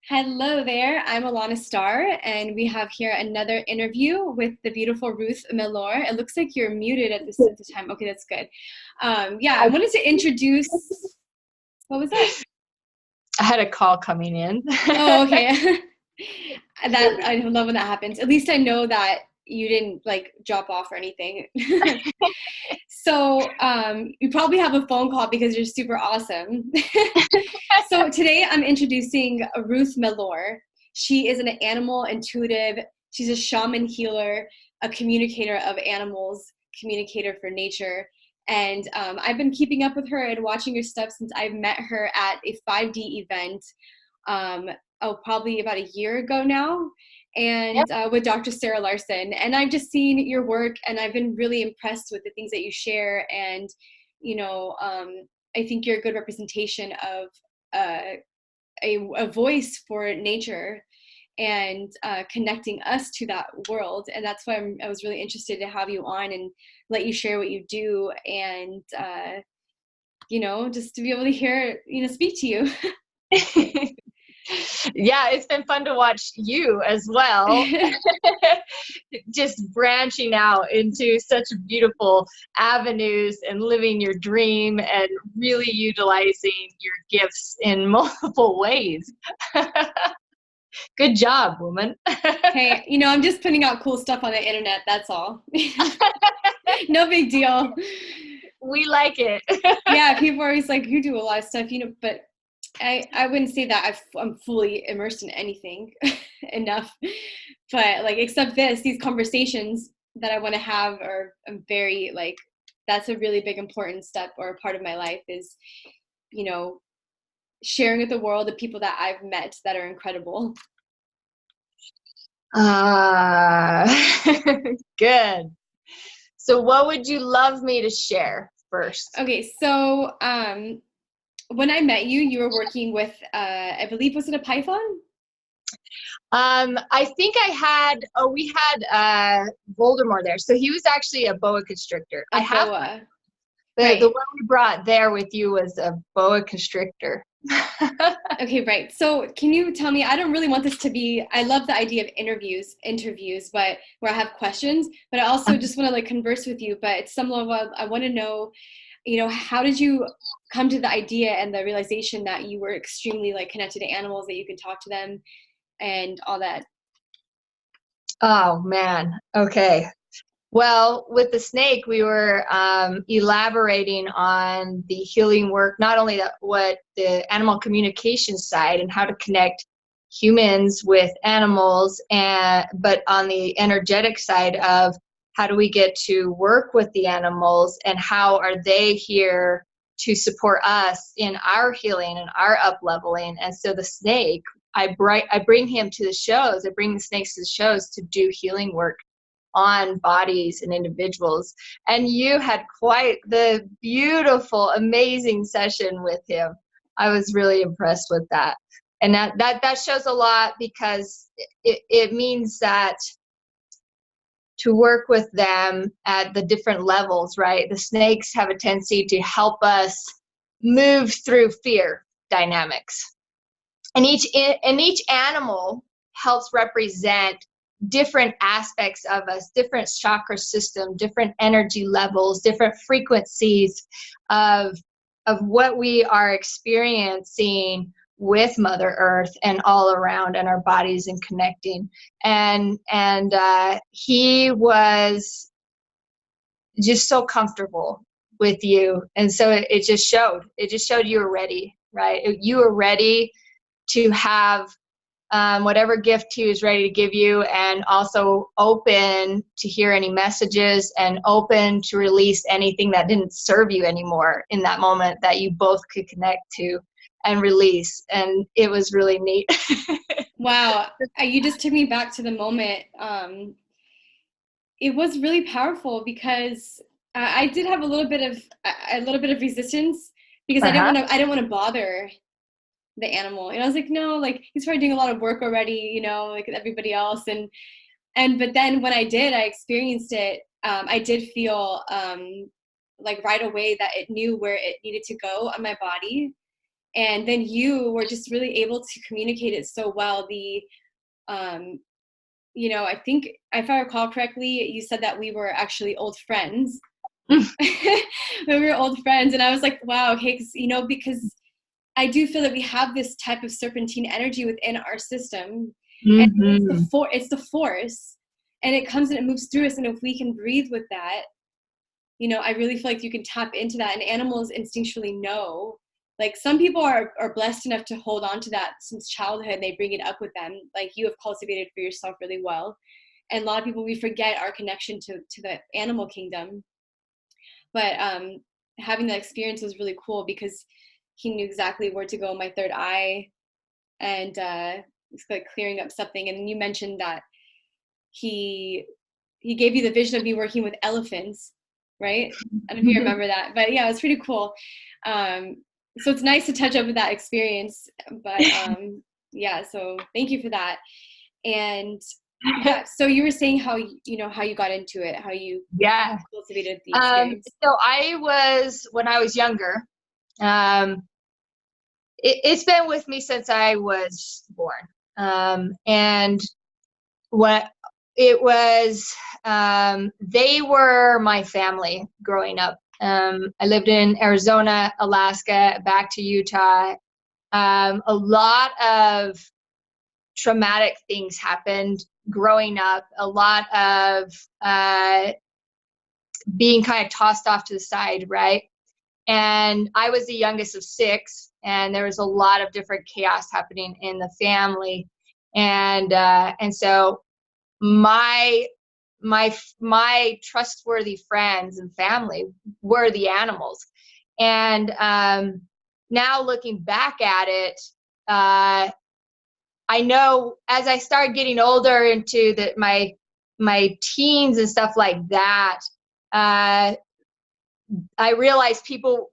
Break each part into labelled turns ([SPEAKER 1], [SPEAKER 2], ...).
[SPEAKER 1] Hello there, I'm Alanna Starr, and we have here another interview with the beautiful Ruth Mellor. It looks like you're muted at the time. Okay, that's good. I
[SPEAKER 2] I,
[SPEAKER 1] wanted to introduce, what was that?
[SPEAKER 2] I had a call coming in.
[SPEAKER 1] Oh, okay. I love when that happens. At least I know that you didn't like drop off or anything. So you probably have a phone call because you're super awesome. So today I'm introducing Ruth Mellor. She is an animal intuitive. She's a shaman healer, a communicator of animals, communicator for nature. And I've been keeping up with her and watching her stuff since I've met her at a 5D event, probably about a year ago now, and
[SPEAKER 2] Yep.
[SPEAKER 1] with Dr. Sarah Larson. And I've just seen your work, and I've been really impressed with the things that you share. And, I think you're a good representation of a voice for nature and connecting us to that world. And that's why I was really interested to have you on and let you share what you do, and just to be able to hear, speak to you.
[SPEAKER 2] Yeah, it's been fun to watch you as well. Just branching out into such beautiful avenues and living your dream and really utilizing your gifts in multiple ways. Good job, woman.
[SPEAKER 1] Hey, I'm just putting out cool stuff on the internet. That's all. No big deal.
[SPEAKER 2] We like it.
[SPEAKER 1] Yeah, people are always like, you do a lot of stuff, but I wouldn't say that I'm fully immersed in anything enough. But like, except these conversations that I want to have are very like, that's a really big important step or a part of my life is, sharing with the world the people that I've met that are incredible.
[SPEAKER 2] Good. So what would you love me to share first?
[SPEAKER 1] Okay, so when I met you, you were working with, I believe, was it a python?
[SPEAKER 2] I think we had Voldemort there. So he was actually a boa constrictor.
[SPEAKER 1] A
[SPEAKER 2] I have
[SPEAKER 1] boa.
[SPEAKER 2] the
[SPEAKER 1] Right.
[SPEAKER 2] one we brought there with you was a boa constrictor.
[SPEAKER 1] Okay, right. So can you tell me, I don't really want this to be, I love the idea of interviews, but where I have questions, but I also just want to like converse with you. But at some level, I want to know, how did you come to the idea and the realization that you were extremely like connected to animals, that you could talk to them and all that?
[SPEAKER 2] Oh man. Okay. Well, with the snake, we were elaborating on the healing work, not only what the animal communication side and how to connect humans with animals, but on the energetic side of how do we get to work with the animals and how are they here to support us in our healing and our up leveling. And so the snake, I bring him to the shows. I bring the snakes to the shows to do healing work on bodies and individuals. And you had quite the beautiful, amazing session with him. I was really impressed with that. And that shows a lot because it means that to work with them at the different levels, right? The snakes have a tendency to help us move through fear dynamics. And each animal helps represent different aspects of us, different chakra system, different energy levels, different frequencies of what we are experiencing with Mother Earth and all around and our bodies and connecting. And he was just so comfortable with you. And so it just showed you were ready, right? You were ready to have whatever gift he was ready to give you, and also open to hear any messages and open to release anything that didn't serve you anymore in that moment that you both could connect to and release. And it was really neat.
[SPEAKER 1] Wow. You just took me back to the moment. It was really powerful because I did have a little bit of resistance because I
[SPEAKER 2] Uh-huh.
[SPEAKER 1] didn't want to bother the animal. And I was like, no, like he's probably doing a lot of work already, like everybody else. But then when I experienced it, I did feel like right away that it knew where it needed to go on my body. And then you were just really able to communicate it so well. You know, I think if I recall correctly, you said that we were actually old friends. We were old friends, and I was like, wow, okay, you know, because I do feel that we have this type of serpentine energy within our system, and it's the force, and it comes and it moves through us, and if we can breathe with that, you know, I really feel like you can tap into that, and animals instinctually know. Like some people are blessed enough to hold on to that since childhood, and they bring it up with them, like you have cultivated for yourself really well. And a lot of people, we forget our connection to the animal kingdom. But having that experience was really cool because he knew exactly where to go in my third eye, and it's like clearing up something. And you mentioned that he gave you the vision of me working with elephants, right? I don't know if you remember that, but yeah, it was pretty cool. So it's nice to touch up with that experience, but yeah, so thank you for that. And yeah, so you were saying how, you know, how you got into it, how you cultivated the experience.
[SPEAKER 2] So when I was younger, it's been with me since I was born. And what it was, they were my family growing up. I lived in Arizona, Alaska, back to Utah. A lot of traumatic things happened growing up, a lot of being kind of tossed off to the side, right? And I was the youngest of 6, and there was a lot of different chaos happening in the family. And so my trustworthy friends and family were the animals. And now looking back at it, I know as I started getting older into my teens and stuff like that, I realized people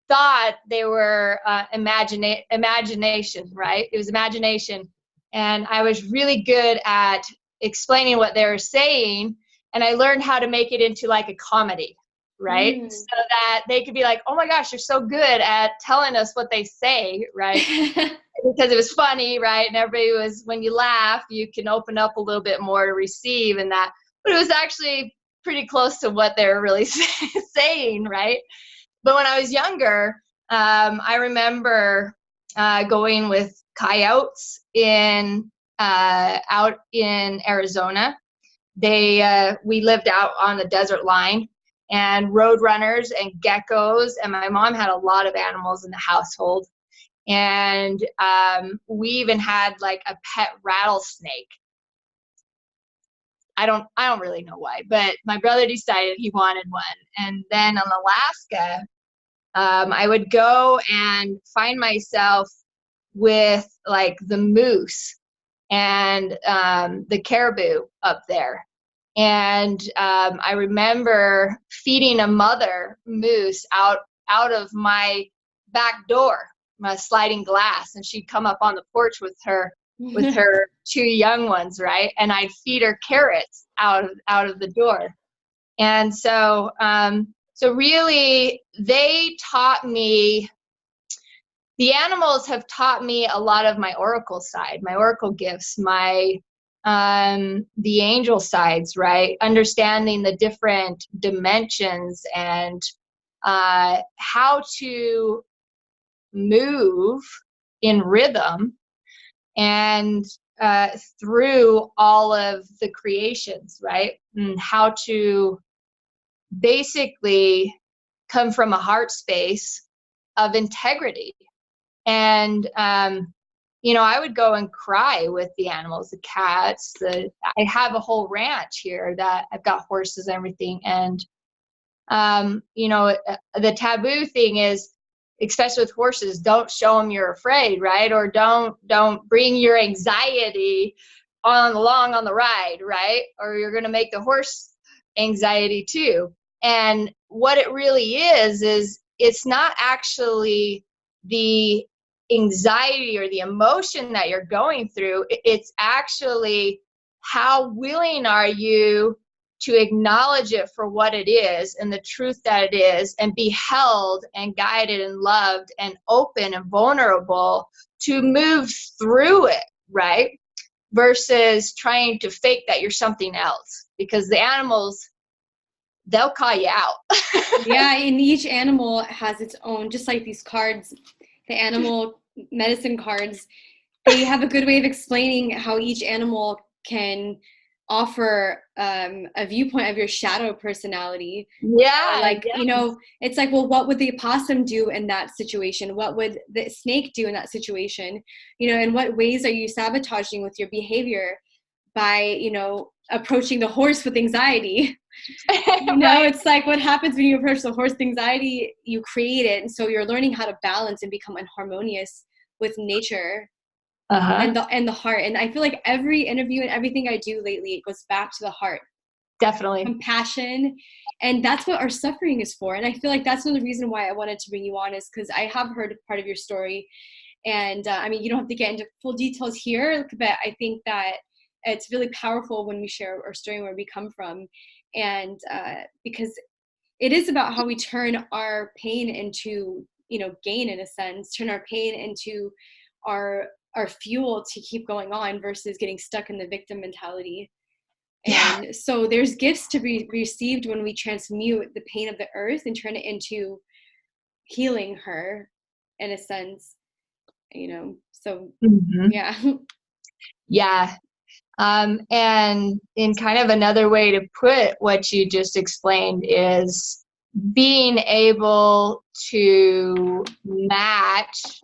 [SPEAKER 2] thought they were imagination, right? It was imagination, and I was really good at explaining what they were saying, and I learned how to make it into like a comedy, right? So that they could be like, "Oh my gosh, you're so good at telling us what they say," right? Because it was funny, right? And everybody was, when you laugh, you can open up a little bit more to receive and that. But it was actually pretty close to what they were really saying, right? But when I was younger, I remember going with coyotes out in Arizona. We lived out on the desert line, and roadrunners and geckos, and my mom had a lot of animals in the household. And we even had like a pet rattlesnake. I don't really know why, but my brother decided he wanted one. And then in Alaska, I would go and find myself with like the moose and the caribou up there. And I remember feeding a mother moose out of my back door, my sliding glass, and she'd come up on the porch with her 2 young ones, right? And I'd feed her carrots out of the door. And so really they taught me, the animals have taught me a lot of my oracle side, my oracle gifts, my the angel sides, right? Understanding the different dimensions and how to move in rhythm and through all of the creations, right? And how to basically come from a heart space of integrity. And I would go and cry with the animals, the cats. I have a whole ranch here that I've got horses and everything. And the taboo thing is, especially with horses, don't show them you're afraid, right? Or don't bring your anxiety along on the ride, right? Or you're going to make the horse anxiety too. And what it really is it's not actually the anxiety or the emotion that you're going through. It's actually how willing are you to acknowledge it for what it is and the truth that it is, and be held and guided and loved and open and vulnerable to move through it, right? Versus trying to fake that you're something else, because the animals, they'll call you out.
[SPEAKER 1] Yeah, and each animal has its own, just like these cards, the animal medicine cards, they have a good way of explaining how each animal can offer a viewpoint of your shadow personality.
[SPEAKER 2] Yeah.
[SPEAKER 1] Like,
[SPEAKER 2] Yes.
[SPEAKER 1] you know, it's like, well, what would the opossum do in that situation? What would the snake do in that situation? You know, in what ways are you sabotaging with your behavior by, you know, approaching the horse with anxiety? You know,
[SPEAKER 2] Right.
[SPEAKER 1] it's like what happens when you approach the horse with anxiety, you create it. And so you're learning how to balance and become harmonious with nature
[SPEAKER 2] Uh-huh.
[SPEAKER 1] and the heart. And I feel like every interview and everything I do lately, it goes back to the heart.
[SPEAKER 2] Definitely.
[SPEAKER 1] Compassion. And that's what our suffering is for. And I feel like that's another reason why I wanted to bring you on, is because I have heard part of your story. And I mean, you don't have to get into full details here, but I think that it's really powerful when we share our story and where we come from. And because it is about how we turn our pain into, you know, gain, in a sense, turn our pain into our fuel to keep going on versus getting stuck in the victim mentality.
[SPEAKER 2] Yeah.
[SPEAKER 1] And so there's gifts to be received when we transmute the pain of the earth and turn it into healing her, in a sense, you know. So
[SPEAKER 2] Mm-hmm.
[SPEAKER 1] yeah.
[SPEAKER 2] Yeah. And in kind of another way to put what you just explained is being able to match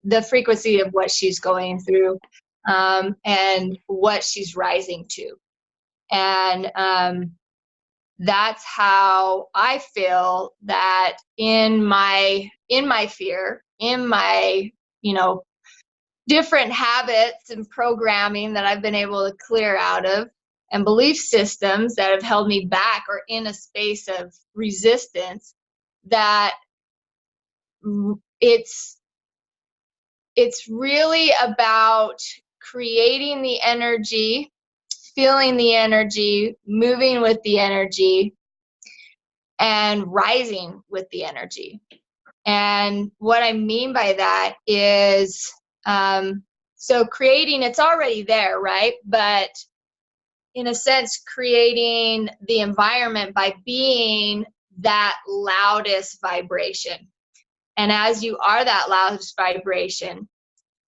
[SPEAKER 2] the frequency of what she's going through, and what she's rising to. And that's how I feel that in my fear, in my, you know, different habits and programming that I've been able to clear out of, and belief systems that have held me back or in a space of resistance, that it's really about creating the energy, feeling the energy, moving with the energy, and rising with the energy. And what I mean by that is, so creating, it's already there, right? But in a sense, creating the environment by being that loudest vibration. And as you are that loudest vibration,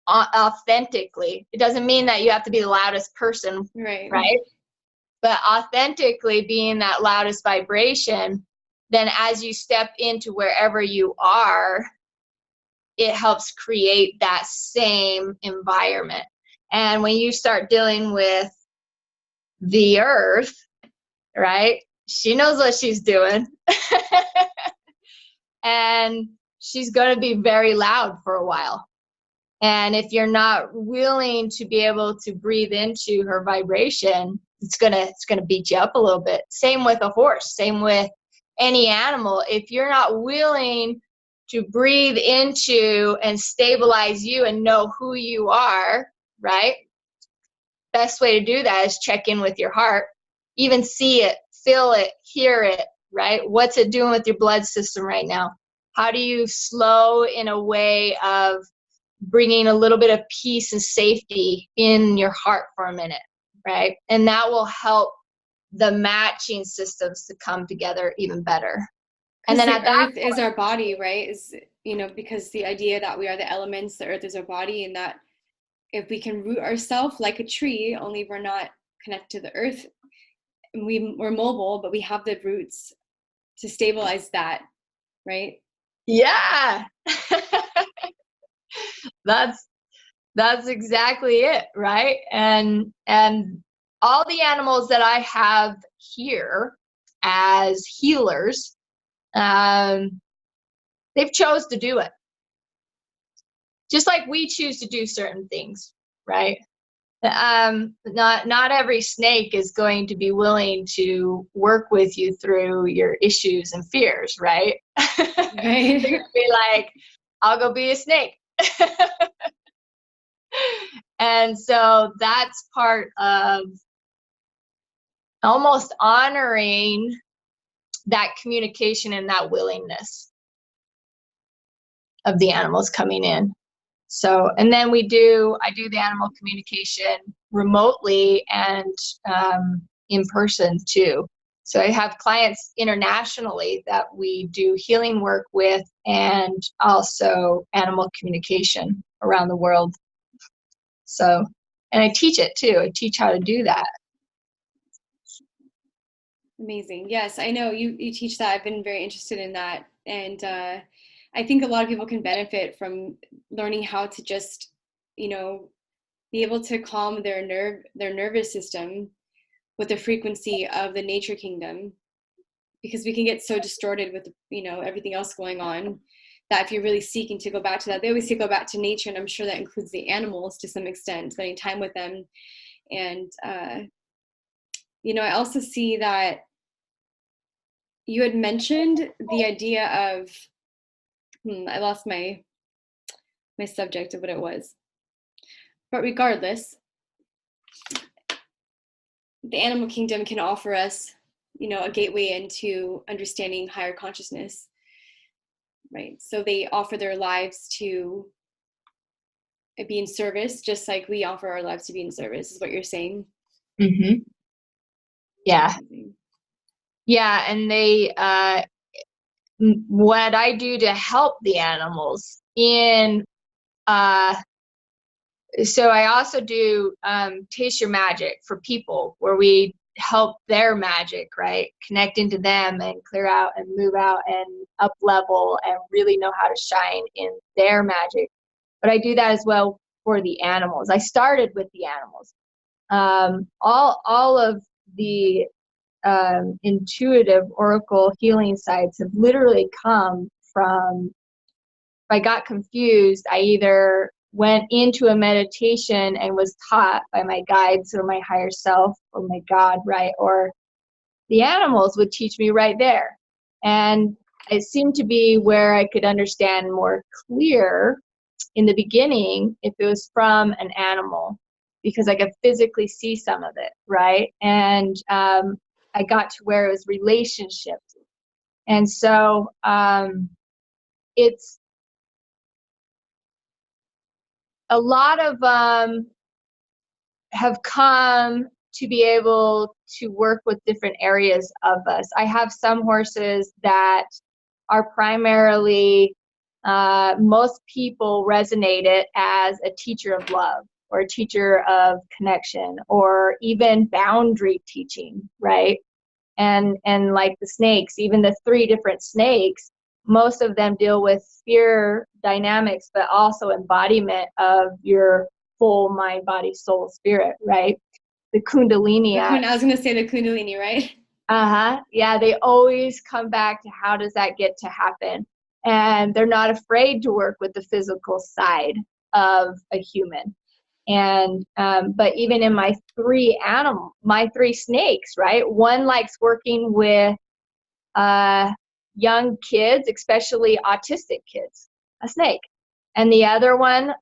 [SPEAKER 2] authentically, it doesn't mean that you have to be the loudest person,
[SPEAKER 1] Right.
[SPEAKER 2] But authentically being that loudest vibration, then as you step into wherever you are, it helps create that same environment. And when you start dealing with the earth, right, she knows what she's doing. And she's going to be very loud for a while. And if you're not willing to be able to breathe into her vibration, it's gonna beat you up a little bit. Same with a horse, same with any animal. If you're not willing to breathe into and stabilize you and know who you are, right? Best way to do that is check in with your heart. Even see it, feel it, hear it, right? What's it doing with your blood system right now? How do you slow in a way of bringing a little bit of peace and safety in your heart for a minute, right? And that will help the matching systems to come together even better. And then
[SPEAKER 1] The
[SPEAKER 2] at that
[SPEAKER 1] earth is our body, right? Is, you know, because the idea that we are the elements, the earth is our body, and that if we can root ourselves like a tree, only we're not connected to the earth, and we're mobile, but we have the roots to stabilize that, right?
[SPEAKER 2] yeah. that's exactly it, right? And all the animals that I have here as healers, they've chose to do it, just like we choose to do certain things, right? Not every snake is going to be willing to work with you through your issues and fears, right?
[SPEAKER 1] Right.
[SPEAKER 2] They're gonna be like, I'll go be a snake. And so that's part of almost honoring that communication and that willingness of the animals coming in. So, and then I do the animal communication remotely and in person too. So I have clients internationally that we do healing work with, and also animal communication around the world. So, and I teach it too. I teach how to do that.
[SPEAKER 1] Amazing. Yes, I know you teach that. I've been very interested in that. And I think a lot of people can benefit from learning how to just, you know, be able to calm their nervous system with the frequency of the nature kingdom, because we can get so distorted with, you know, everything else going on, that if you're really seeking to go back to that, they always say go back to nature, and I'm sure that includes the animals to some extent, spending time with them. And you know, I also see that you had mentioned the idea of I lost my subject of what it was, but regardless, the animal kingdom can offer us, you know, a gateway into understanding higher consciousness, right? So they offer their lives to be in service, just like we offer our lives to be in service, is what you're saying.
[SPEAKER 2] Mm-hmm. Yeah. Yeah. And what I do to help the animals in, so I also do taste your magic for people, where we help their magic, right? Connect into them and clear out and move out and up level and really know how to shine in their magic. But I do that as well for the animals. I started with the animals. All of the intuitive oracle healing sites have literally come from, if I got confused, I either went into a meditation and was taught by my guides or my higher self or my God, right? Or the animals would teach me right there. And it seemed to be where I could understand more clear in the beginning if it was from an animal, because I could physically see some of it, right? And I got to where it was relationships. And so it's a lot of have come to be able to work with different areas of us. I have some horses that are primarily, most people resonate it as a teacher of love or a teacher of connection or even boundary teaching, right? And like the snakes, even the 3 different snakes, most of them deal with fear dynamics, but also embodiment of your full mind, body, soul, spirit, right? The Kundalini.
[SPEAKER 1] I was going to say the Kundalini, right?
[SPEAKER 2] Yeah, they always come back to how does that get to happen? And they're not afraid to work with the physical side of a human. And but even in my 3 snakes, right? One likes working with young kids, especially autistic kids, a snake. And the other one,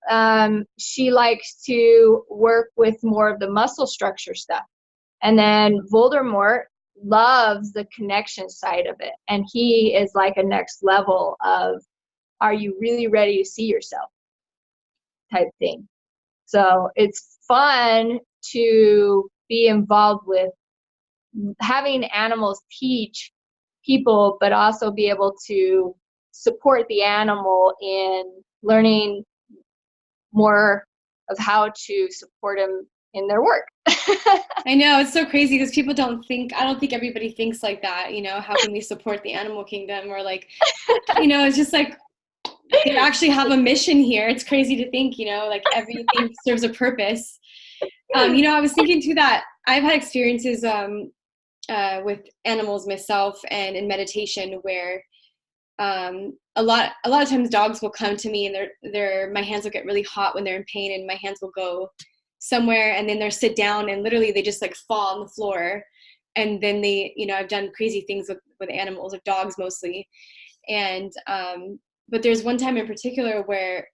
[SPEAKER 2] she likes to work with more of the muscle structure stuff. And then Voldemort loves the connection side of it. And he is like a next level of, are you really ready to see yourself type thing. So it's fun to be involved with having animals teach people, but also be able to support the animal in learning more of how to support them in their work.
[SPEAKER 1] I know, it's so crazy because people I don't think everybody thinks like that, you know, how can we support the animal kingdom, or like, you know, it's just like they actually have a mission here. It's crazy to think, you know, like everything serves a purpose. You know, I was thinking too that I've had experiences with animals myself and in meditation where a lot of times dogs will come to me and my hands will get really hot when they're in pain, and my hands will go somewhere and then they'll sit down and literally they just like fall on the floor. And then they, you know, I've done crazy things with animals, with dogs mostly. And but there's one time in particular where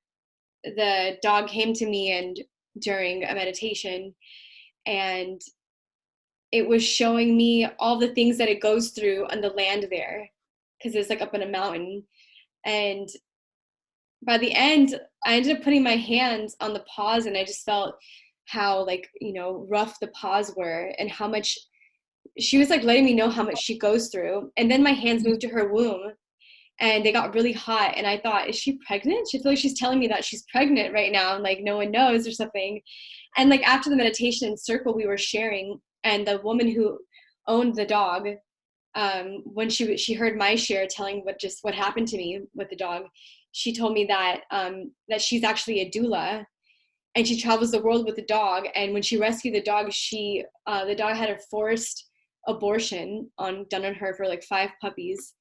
[SPEAKER 1] the dog came to me and during a meditation, and it was showing me all the things that it goes through on the land there, because it's like up in a mountain. And by the end, I ended up putting my hands on the paws, and I just felt how, like, rough the paws were, and how much she was like letting me know how much she goes through. And then my hands moved to her womb, and they got really hot, and I thought, is she pregnant? She feels like she's telling me that she's pregnant right now, and like no one knows or something. And like after the meditation circle we were sharing, and the woman who owned the dog, when she heard my share telling what happened to me with the dog, she told me that that she's actually a doula, and she travels the world with the dog. And when she rescued the dog, the dog had a forced abortion done on her for like 5 puppies.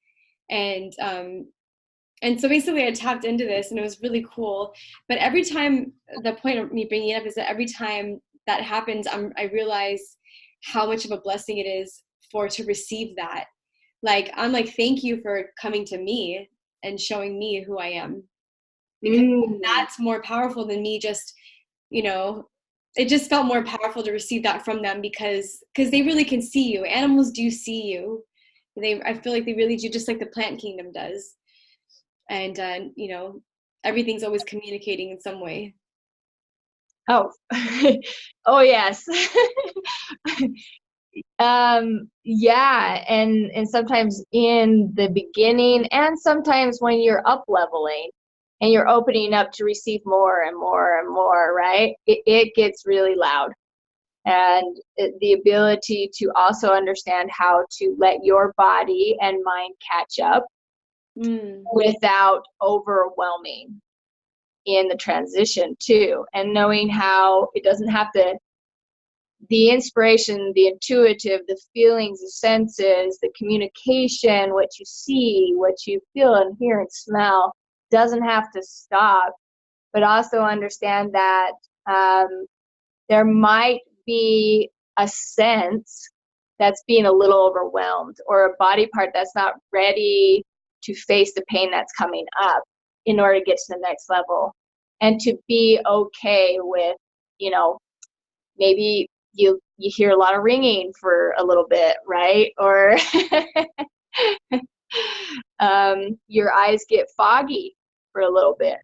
[SPEAKER 1] And so basically I tapped into this, and it was really cool. But every time, the point of me bringing it up is that every time that happens, I realize how much of a blessing it is to receive that. Like, I'm like, thank you for coming to me and showing me who I am, because that's more powerful than me just, it just felt more powerful to receive that from them, because they really can see you. Animals do see you. I feel like they really do, just like the plant kingdom does. And everything's always communicating in some way.
[SPEAKER 2] Oh, oh yes. Yeah, and sometimes in the beginning, and sometimes when you're up leveling and you're opening up to receive more and more and more, right? It gets really loud. And the ability to also understand how to let your body and mind catch up without overwhelming in the transition too, and knowing how it doesn't have to, the inspiration, the intuitive, the feelings, the senses, the communication, what you see, what you feel and hear and smell, doesn't have to stop. But also understand that there might be a sense that's being a little overwhelmed, or a body part that's not ready to face the pain that's coming up in order to get to the next level. And to be okay with, maybe you hear a lot of ringing for a little bit, right? Or your eyes get foggy for a little bit,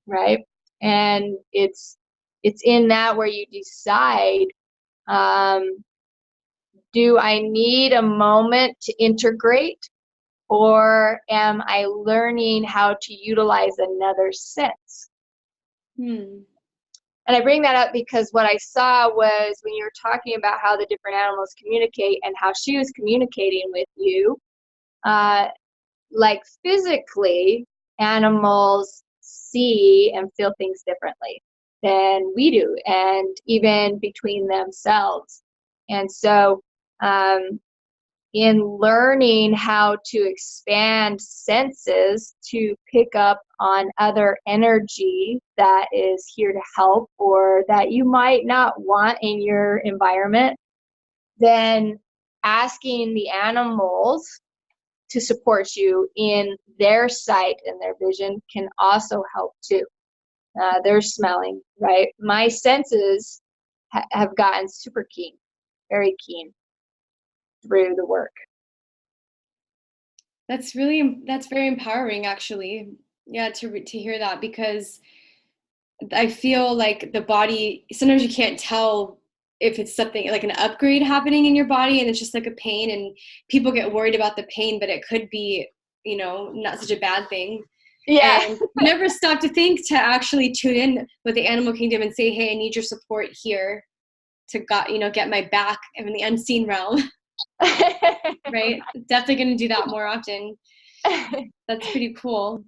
[SPEAKER 2] right? And it's in that where you decide, do I need a moment to integrate, or am I learning how to utilize another sense? And I bring that up because what I saw was, when you were talking about how the different animals communicate and how she was communicating with you, like physically, animals see and feel things differently than we do, and even between themselves. And so in learning how to expand senses to pick up on other energy that is here to help, or that you might not want in your environment, then asking the animals to support you in their sight and their vision can also help too. They're smelling, right? My senses have gotten super keen, very keen through the work.
[SPEAKER 1] That's very empowering, actually. Yeah, to hear that, because I feel like the body, sometimes you can't tell if it's something like an upgrade happening in your body and it's just like a pain, and people get worried about the pain, but it could be, not such a bad thing.
[SPEAKER 2] Yeah.
[SPEAKER 1] And you never stop to think to actually tune in with the animal kingdom and say, hey, I need your support here to get my back in the unseen realm. Right? Definitely going to do that more often. That's pretty cool.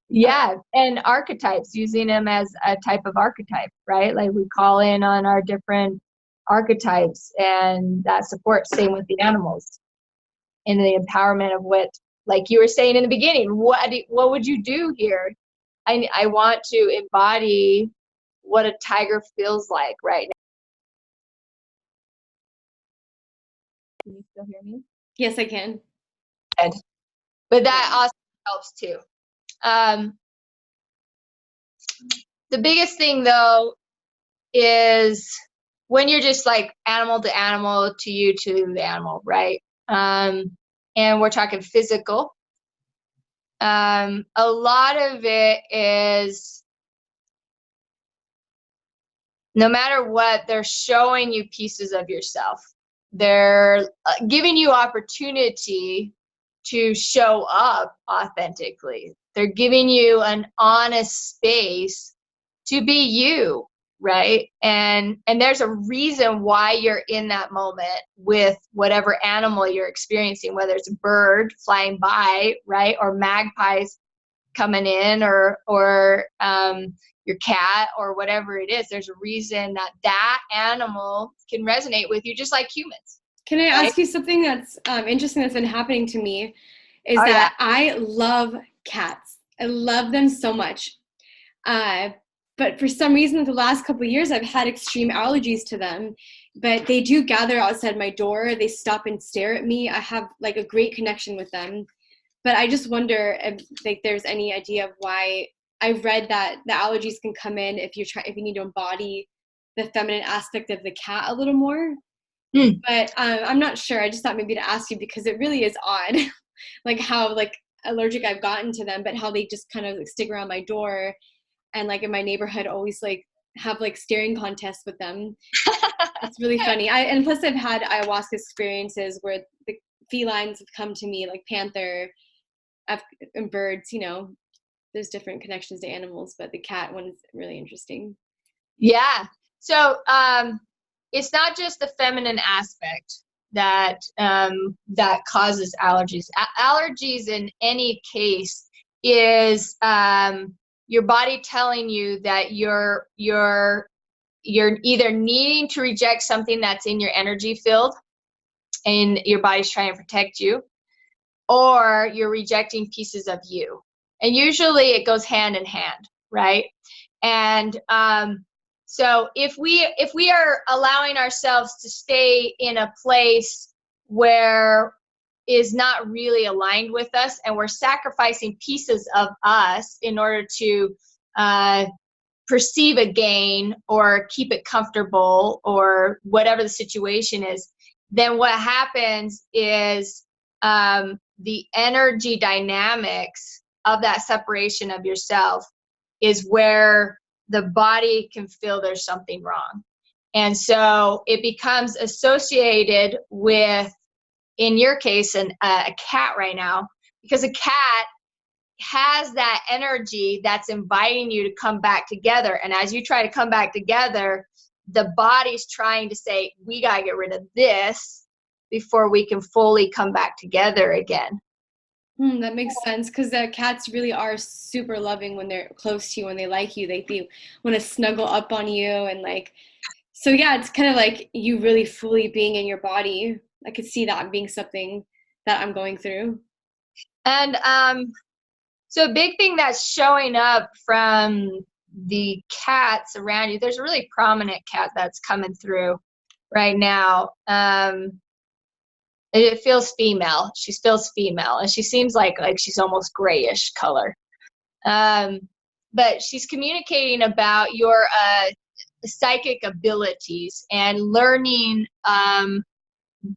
[SPEAKER 2] Yeah, and archetypes, using them as a type of archetype, right? Like we call in on our different archetypes, and that support. Same with the animals, and the empowerment of what, like you were saying in the beginning, what would you do here? I want to embody what a tiger feels like right now. Can you still hear me?
[SPEAKER 1] Yes, I can.
[SPEAKER 2] Good. But that also helps too. The biggest thing though is when you're just like animal to animal, to you to the animal, right? And we're talking physical. A lot of it is, no matter what, they're showing you pieces of yourself. They're giving you opportunity to show up authentically. They're giving you an honest space to be you, right? And there's a reason why you're in that moment with whatever animal you're experiencing, whether it's a bird flying by, right, or magpies coming in, or your cat, or whatever it is. There's a reason that that animal can resonate with you, just like humans.
[SPEAKER 1] Can I
[SPEAKER 2] Right?
[SPEAKER 1] ask you something that's interesting that's been happening to me? Is
[SPEAKER 2] Oh,
[SPEAKER 1] that
[SPEAKER 2] yeah.
[SPEAKER 1] I love cats. I love them so much. But for some reason, the last couple of years, I've had extreme allergies to them. But they do gather outside my door. They stop and stare at me. I have like a great connection with them. But I just wonder if like there's any idea of why. I've read that the allergies can come in if if you need to embody the feminine aspect of the cat a little more. But I'm not sure. I just thought maybe to ask you because it really is odd, like how like allergic I've gotten to them, but how they just kind of like, stick around my door, and like in my neighborhood always like have like staring contests with them. It's really funny. And plus I've had ayahuasca experiences where the felines have come to me, like panther, and birds. You know, there's different connections to animals, but the cat one is really interesting.
[SPEAKER 2] Yeah. So it's not just the feminine aspect that that causes allergies. Allergies in any case is your body telling you that you're either needing to reject something that's in your energy field, and your body's trying to protect you, or you're rejecting pieces of you. And usually it goes hand in hand, right? And so if we are allowing ourselves to stay in a place where is not really aligned with us, and we're sacrificing pieces of us in order to perceive a gain or keep it comfortable or whatever the situation is, then what happens is the energy dynamics of that separation of yourself is where the body can feel there's something wrong. And so it becomes associated with, in your case, a cat right now, because a cat has that energy that's inviting you to come back together. And as you try to come back together, the body's trying to say, we got to get rid of this before we can fully come back together again.
[SPEAKER 1] That makes sense because the cats really are super loving when they're close to you, when they like you. They want to snuggle up on you and like, so yeah, it's kind of like you really fully being in your body. I could see that being something that I'm going through.
[SPEAKER 2] And so a big thing that's showing up from the cats around you, there's a really prominent cat that's coming through right now. It feels female. She feels female, and she seems like she's almost grayish color. But she's communicating about your psychic abilities and learning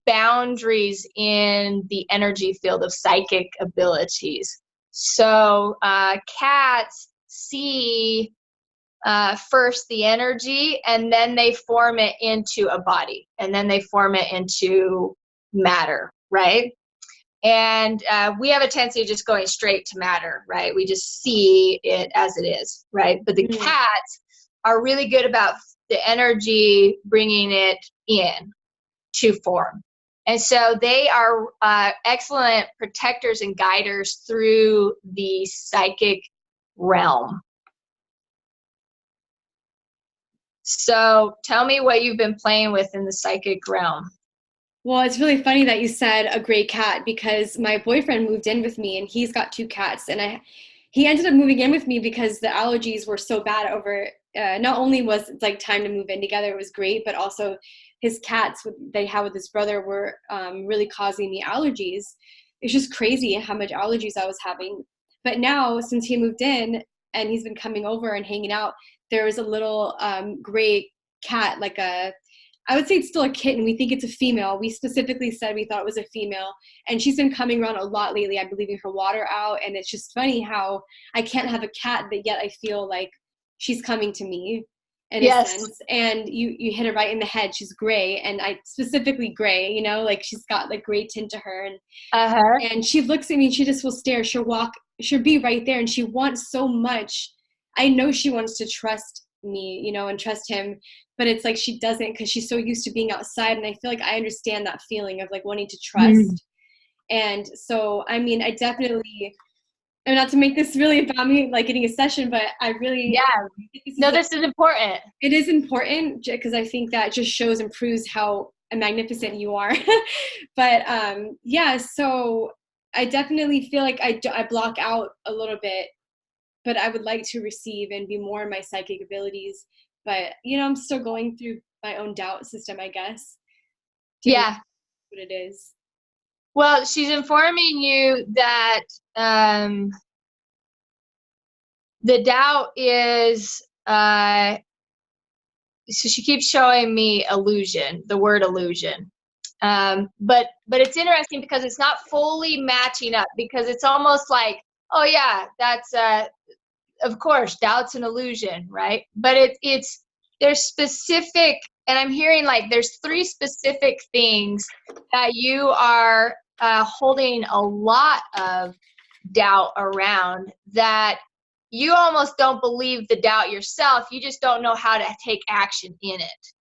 [SPEAKER 2] boundaries in the energy field of psychic abilities. So cats see first the energy, and then they form it into a body, and then they form it into matter, right? And we have a tendency of just going straight to matter, right? We just see it as it is, right? But the cats are really good about the energy bringing it in to form. And so they are excellent protectors and guiders through the psychic realm. So tell me what you've been playing with in the psychic realm.
[SPEAKER 1] Well, it's really funny that you said a gray cat because my boyfriend moved in with me and he's got two cats, and he ended up moving in with me because the allergies were so bad over. Not only was it like time to move in together, it was great, but also his cats they had with his brother were really causing me allergies. It's just crazy how much allergies I was having. But now, since he moved in and he's been coming over and hanging out, there was a little gray cat, like a I would say it's still a kitten. We think it's a female. We specifically said we thought it was a female. And she's been coming around a lot lately. I'm leaving her water out. And it's just funny how I can't have a cat, but yet I feel like she's coming to me in a
[SPEAKER 2] Yes.
[SPEAKER 1] sense. And you hit her right in the head. She's gray, and I specifically gray, you know, like she's got like gray tint to her. And she looks at me and she just will stare. She'll walk, she'll be right there. And she wants so much. I know she wants to trust me, you know, and trust him, but it's like she doesn't, because she's so used to being outside. And I feel like I understand that feeling of like wanting to trust. And so, I mean, I definitely, and not to make this really about me like getting a session, but I really,
[SPEAKER 2] this is important.
[SPEAKER 1] It is important, because I think that just shows and proves how magnificent you are. But yeah, so I definitely feel like I block out a little bit, but I would like to receive and be more in my psychic abilities. But, you know, I'm still going through my own doubt system, I guess.
[SPEAKER 2] Yeah.
[SPEAKER 1] What it is.
[SPEAKER 2] Well, she's informing you that the doubt is, so she keeps showing me illusion, the word illusion. But it's interesting because it's not fully matching up, because it's almost like, oh yeah, that's, of course, doubt's an illusion, right? But it's, there's specific, and I'm hearing like there's 3 specific things that you are holding a lot of doubt around, that you almost don't believe the doubt yourself. You just don't know how to take action in it.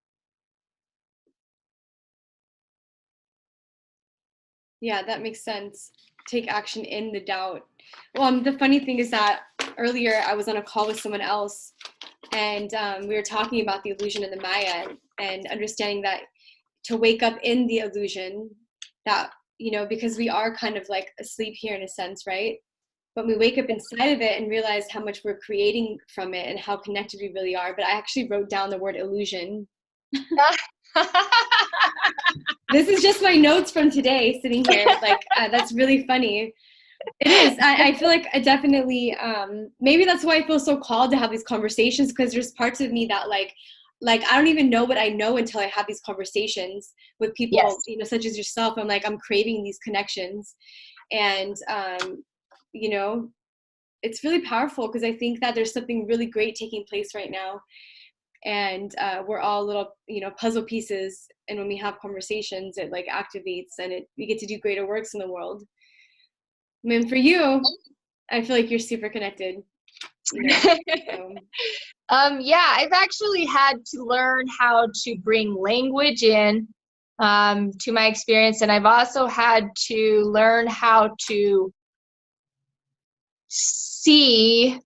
[SPEAKER 1] Yeah, that makes sense. Take action in the doubt. Well, the funny thing is that earlier I was on a call with someone else, and we were talking about the illusion in the Maya, and understanding that to wake up in the illusion, that, you know, because we are kind of like asleep here in a sense, right? But we wake up inside of it and realize how much we're creating from it and how connected we really are. But I actually wrote down the word illusion. This is just my notes from today sitting here. Like, that's really funny. It is. I feel like I definitely, maybe that's why I feel so called to have these conversations, because there's parts of me that like I don't even know what I know until I have these conversations with people,
[SPEAKER 2] yes.
[SPEAKER 1] You know, such as yourself. I'm like, I'm craving these connections. And, you know, it's really powerful, because I think that there's something really great taking place right now. And we're all little, you know, puzzle pieces. And when we have conversations, it like activates, and we get to do greater works in the world. I mean, for you, I feel like you're super connected. You know, so.
[SPEAKER 2] Yeah, I've actually had to learn how to bring language in to my experience. And I've also had to learn how to see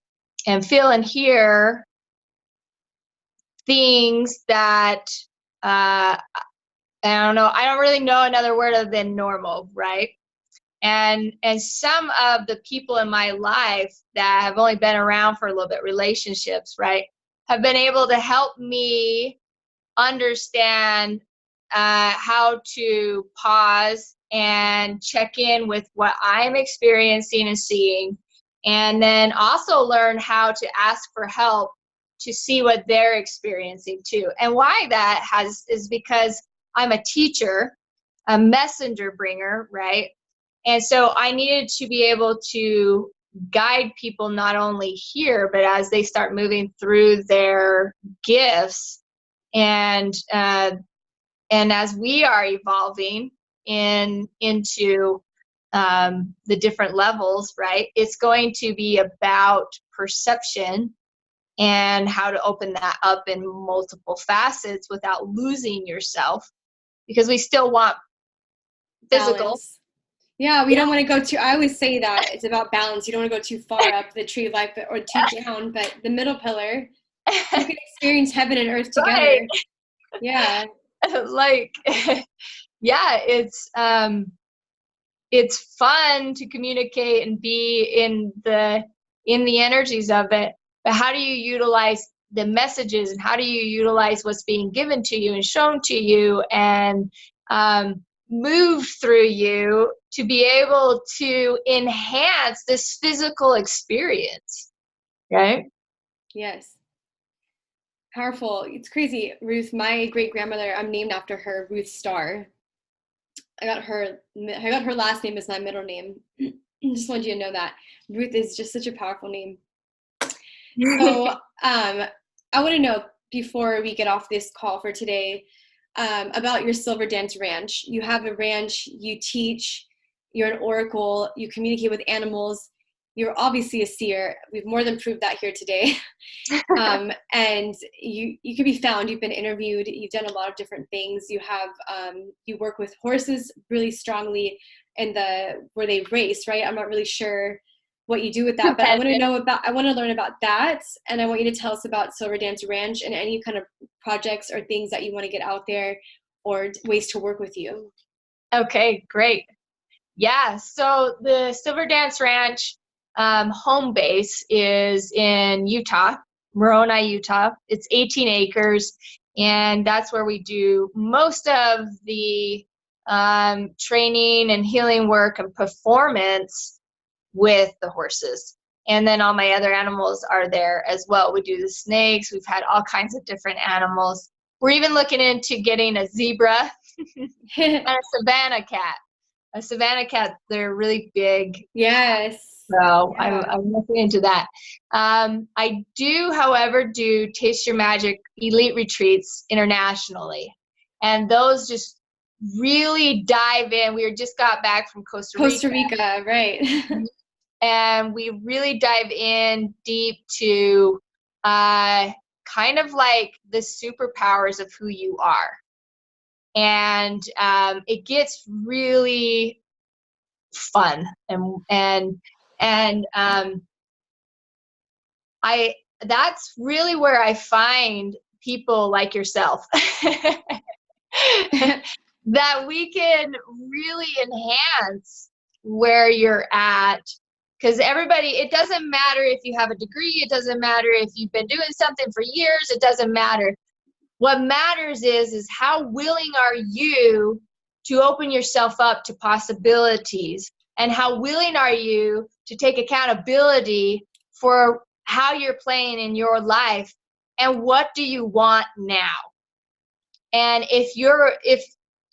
[SPEAKER 2] and feel and hear things that, I don't know, I don't really know another word other than normal, right? And some of the people in my life that have only been around for a little bit, relationships, right, have been able to help me understand how to pause and check in with what I'm experiencing and seeing, and then also learn how to ask for help to see what they're experiencing too. And why that is because I'm a teacher, a messenger bringer, right? And so I needed to be able to guide people not only here, but as they start moving through their gifts, and as we are evolving into the different levels, right? It's going to be about perception and how to open that up in multiple facets without losing yourself, because we still want physical
[SPEAKER 1] balance. Yeah, we don't want to go too, I always say that it's about balance. You don't want to go too far up the tree of life or too down, but the middle pillar, you can experience heaven and earth together.
[SPEAKER 2] Right.
[SPEAKER 1] Yeah.
[SPEAKER 2] Like, yeah, it's fun to communicate and be in the energies of it, but how do you utilize the messages, and how do you utilize what's being given to you and shown to you, and move through you to be able to enhance this physical experience, right?
[SPEAKER 1] Yes. Powerful. It's crazy. Ruth, my great grandmother, I'm named after her, Ruth Starr. I got her last name as my middle name. Just wanted you to know that. Ruth is just such a powerful name. So I want to know, before we get off this call for today, about your Silver Dance Ranch. You have a ranch, you teach, you're an oracle, you communicate with animals. You're obviously a seer. We've more than proved that here today. And you can be found. You've been interviewed. You've done a lot of different things. You work with horses really strongly where they race, right? I'm not really sure what you do with that, but I want to learn about that. And I want you to tell us about Silver Dance Ranch and any kind of projects or things that you want to get out there or ways to work with you.
[SPEAKER 2] Okay, great. Yeah, so the Silver Dance Ranch home base is in Utah, Moroni, Utah. It's 18 acres, and that's where we do most of the training and healing work and performance with the horses. And then all my other animals are there as well. We do the snakes. We've had all kinds of different animals. We're even looking into getting a zebra and a savannah cat. A savannah cat, they're really big.
[SPEAKER 1] Yes.
[SPEAKER 2] So
[SPEAKER 1] Yeah.
[SPEAKER 2] I'm looking into that. I do, however, do Taste Your Magic elite retreats internationally. And those just really dive in. We just got back from Costa
[SPEAKER 1] Rica, right.
[SPEAKER 2] And we really dive in deep to kind of like the superpowers of who you are. And it gets really fun, and that's really where I find people like yourself that we can really enhance where you're at. Because it doesn't matter if you have a degree, it doesn't matter if you've been doing something for years, it doesn't matter. What matters is how willing are you to open yourself up to possibilities, and how willing are you to take accountability for how you're playing in your life, and what do you want now. And if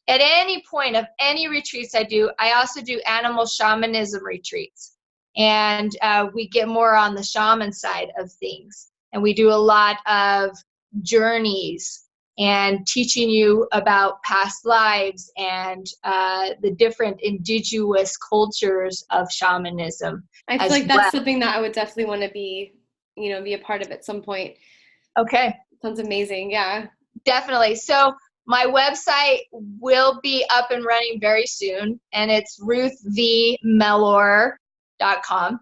[SPEAKER 2] at any point of any retreats I also do animal shamanism retreats. And we get more on the shaman side of things. And we do a lot of journeys and teaching you about past lives and the different indigenous cultures of shamanism.
[SPEAKER 1] I feel like that's something that I would definitely want to be a part of at some point.
[SPEAKER 2] Okay.
[SPEAKER 1] Sounds amazing. Yeah.
[SPEAKER 2] Definitely. So my website will be up and running very soon, and it's ruthvmellor.com,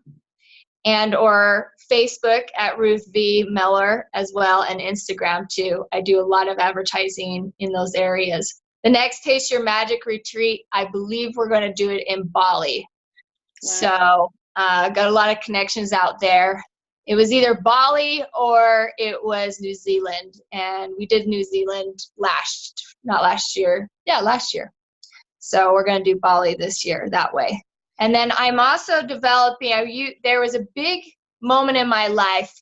[SPEAKER 2] and or Facebook at Ruth V. Mellor as well, and Instagram too. I do a lot of advertising in those areas. The next Taste Your Magic retreat, I believe we're going to do it in Bali. Wow. So got a lot of connections out there. It was either Bali or it was New Zealand. And we did New Zealand last year. So we're going to do Bali this year that way. And then I'm also developing, there was a big moment in my life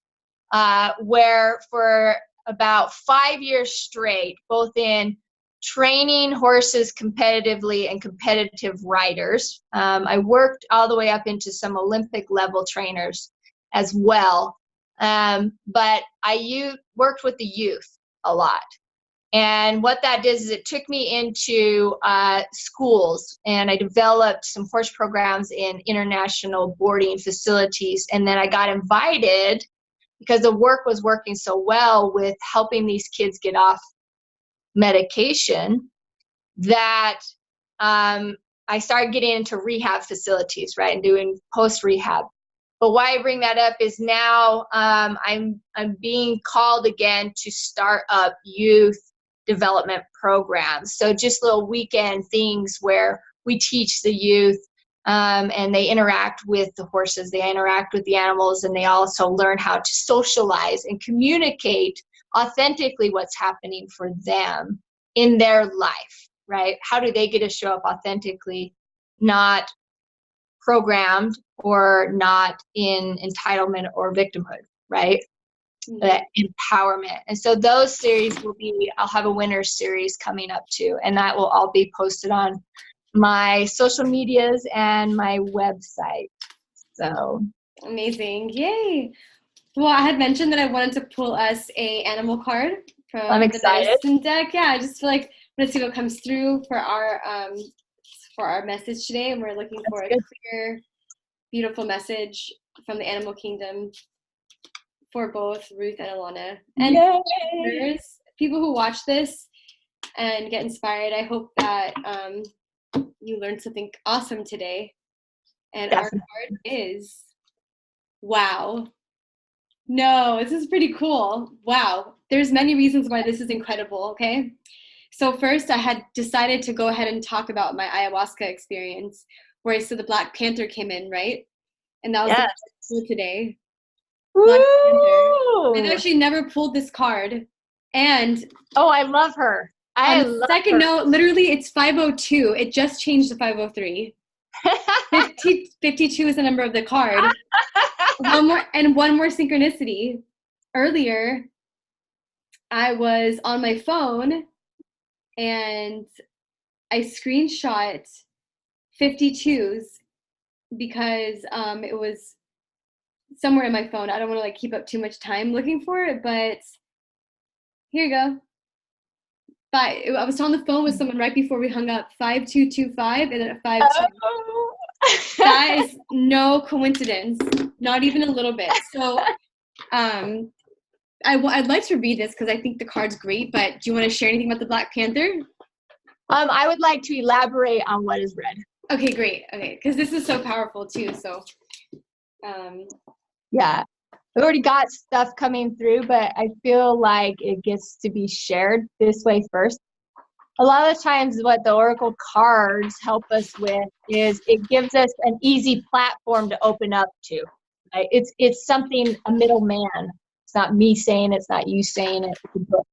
[SPEAKER 2] where for about 5 years straight, both in training horses competitively and competitive riders, I worked all the way up into some Olympic level trainers as well. But I worked with the youth a lot. And what that did is it took me into schools, and I developed some horse programs in international boarding facilities. And then I got invited, because the work was working so well with helping these kids get off medication, that I started getting into rehab facilities, right, and doing post-rehab. But why I bring that up is now I'm being called again to start up youth development programs. So just little weekend things where we teach the youth, and they interact with the horses, they interact with the animals, and they also learn how to socialize and communicate authentically what's happening for them in their life, right? How do they get to show up authentically, not programmed or not in entitlement or victimhood, right? empowerment. And so those series I'll have a winner's series coming up too. And that will all be posted on my social medias and my website. So
[SPEAKER 1] amazing. Yay. Well, I had mentioned that I wanted to pull us a animal card
[SPEAKER 2] I'm
[SPEAKER 1] from the
[SPEAKER 2] excited.
[SPEAKER 1] medicine deck. Yeah, I just feel like let's see what comes through for our message today, and we're looking for a clear, beautiful message from the animal kingdom for both Ruth and Alanna. And people who watch this and get inspired, I hope that you learned something awesome today. And
[SPEAKER 2] Definitely.
[SPEAKER 1] our card is, wow. No, this is pretty cool. Wow. There's many reasons why this is incredible, okay? So first, I had decided to go ahead and talk about my ayahuasca experience, where I saw the Black Panther came in, right? And that was the cool today. Black Panther. I've actually never pulled this card. And
[SPEAKER 2] I love her.
[SPEAKER 1] On the second note, literally it's 502. It just changed to 503. 52 is the number of the card. One more synchronicity. Earlier, I was on my phone and I screenshot 52s because it was somewhere in my phone. I don't want to like keep up too much time looking for it, but here you go. I was on the phone with someone right before we hung up. 5225 and then 52. That is no coincidence, not even a little bit. So I'd like to read this because I think the card's great, but do you want to share anything about the Black Panther?
[SPEAKER 2] I would like to elaborate on what is read.
[SPEAKER 1] Okay, great. Okay, because this is so powerful too. So
[SPEAKER 2] yeah, I've already got stuff coming through, but I feel like it gets to be shared this way first. A lot of times what the Oracle cards help us with is it gives us an easy platform to open up to. Right? It's something, a middleman. It's not me saying it, it's not you saying it. It's a book.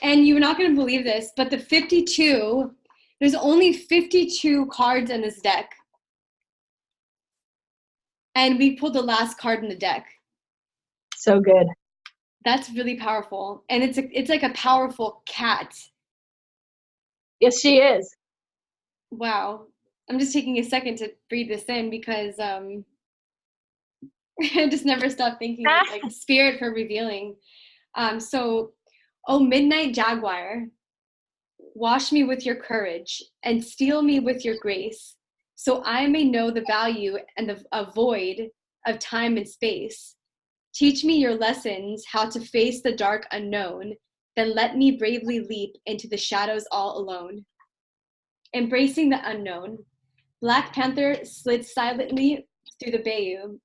[SPEAKER 1] And you're not going to believe this, but the 52, there's only 52 cards in this deck. And we pulled the last card in the deck.
[SPEAKER 2] So good.
[SPEAKER 1] That's really powerful. And it's like a powerful cat.
[SPEAKER 2] Yes, she is.
[SPEAKER 1] Wow. I'm just taking a second to breathe this in because I just never stop thinking like spirit for revealing. So, oh, midnight jaguar, wash me with your courage and steal me with your grace, so I may know the value and the void of time and space. Teach me your lessons, how to face the dark unknown, then let me bravely leap into the shadows all alone. Embracing the unknown, Black Panther slid silently through the bayou,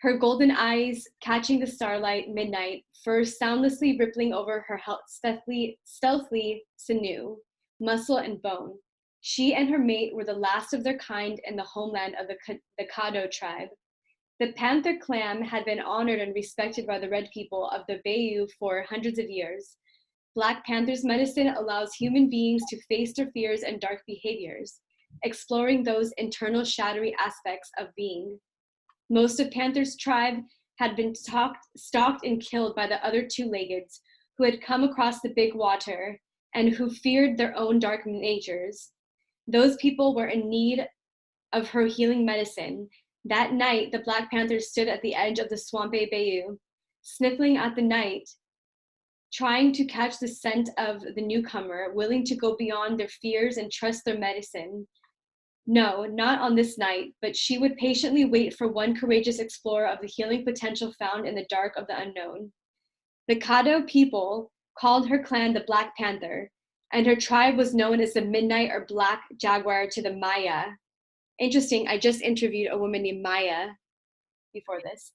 [SPEAKER 1] her golden eyes catching the starlight midnight, furs soundlessly rippling over her stealthily sinew, muscle, and bone. She and her mate were the last of their kind in the homeland of the Caddo tribe. The panther clan had been honored and respected by the red people of the bayou for hundreds of years. Black Panther's medicine allows human beings to face their fears and dark behaviors, exploring those internal shadowy aspects of being. Most of Panther's tribe had been stalked and killed by the other two-leggeds who had come across the big water and who feared their own dark natures. Those people were in need of her healing medicine. That night, the Black Panther stood at the edge of the swampy bayou, sniffling at the night, trying to catch the scent of the newcomer, willing to go beyond their fears and trust their medicine. No, not on this night, but she would patiently wait for one courageous explorer of the healing potential found in the dark of the unknown. The Caddo people called her clan the Black Panther, and her tribe was known as the Midnight or Black Jaguar to the Maya. Interesting, I just interviewed a woman named Maya before this.